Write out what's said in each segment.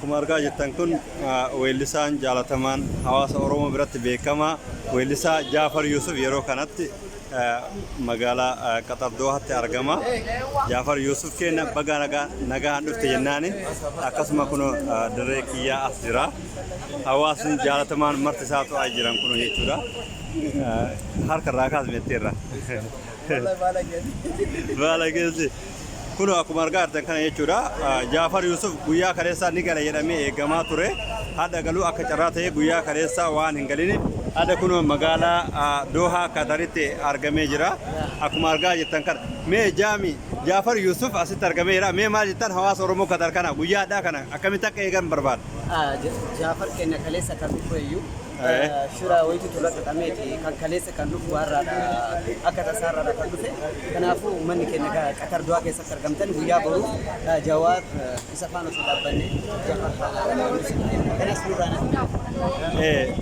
akkuma argaa jirtan kun weellisaan jaalatamaan hawaasa Oromoo biratti beekamaa weellisaa Jaafar Yusuf yeroo kanatti magaalaa Qatar Doohaatti argama. Jaafar Yusuf kenna baga nagaan dhufte jennaani akkasuma kun dirree kiyyaa as jira. Hawaasni jaalatamaan marti isaatu ay jiran kun jechuudha. Harka irraa kaasmeetteerra. Baala geessi. Kuno akkuma argaa jirtan kana jechuudha. Jaafar Yusuf guyyaa kaleessaa ni gala jedhamee eegamaa ture. Haadha galuu akka carraa ta'ee guyyaa kaleessaa waan hin galini. Haadha kuno magaalaa Doohaa Qataritti argamee jira. Akkuma argaa jirtan kana mee jaami Jaafar Yusuf asitti argamee jira. Mee maal jettan hawaasa Oromoo Qatar kana guyyaadhaa kana akkamitti akka eegan barbaada? Jaafar keenya kaleessa kan dhufu iyyuu shura wayitu turratti qameeti kan kaleessa kan dhufu warraadha akka tasaarraadha kan dhufe kanaafuu uummanni keenya Qatar Doohaa keessatti argamtan guyyaa boru Jawaar isa faana osoo dhaabbanne kanas nurraan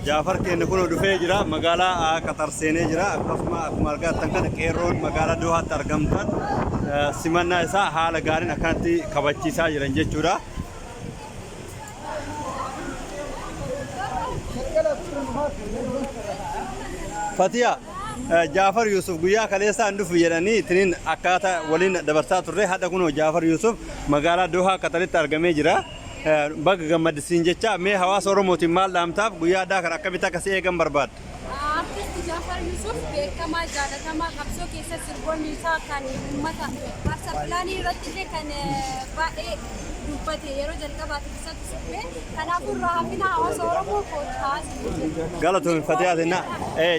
Jaafar keenya kun dhufee jira magaalaa Qatar seenee jira akkasuma akkuma argaa jirtan kana qeerroon magaalaa Doohaatti argamtan simannaa isaa haala gaariin akkanatti kabachiisaa jiran jechuudha. Fatiya Jaafar Yusuf guyyaa kaleessaa dhufu jedhanii ittiin akkaataa waliin dabarsaa turre hadda kun Jaafar Yusuf magaalaa Doohaa Qataritti argamee jira. Baga gammadisiin jecha mee hawaasa Oromootiin maal dhaamtaaf guyyaadhaa kan akkamitti akkasii eegan barbaada? Artisti Jaafar Yusuf beekamaa jaalatamaa qabsoo keessa sirboonni isaa kan uummata marsappilaanii irratti illee kan baay'ee dubbate yeroo jalqabaatti keessatti sirbee kanaafuu raafina hawaasa Oromoo kootaas galatoon Fatiyaa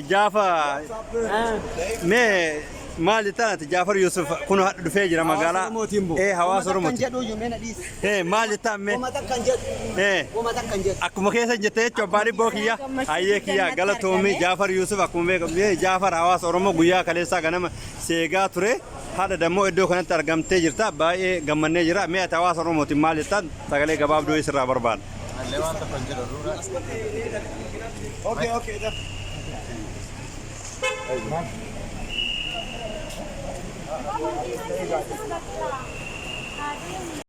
Jaafar mee maal jettan Jaafar Yusuf kun dhufee jira magaalaa hawaasa Oromooti maal jettan mee akkuma keessa jettee jechuun baadhi bookiyya ayyee kiyya galatoomii Jaafar Yusuf akkuma beekamu Jaafar hawaasa Oromoo guyyaa kaleessaa ganama seegaa ture haadha dammoo iddoo kanatti argamtee jirta baay'ee gammannee jira mee hawaasa Oromootiin maal jettan sagalee gabaabduu isirraa barbaada.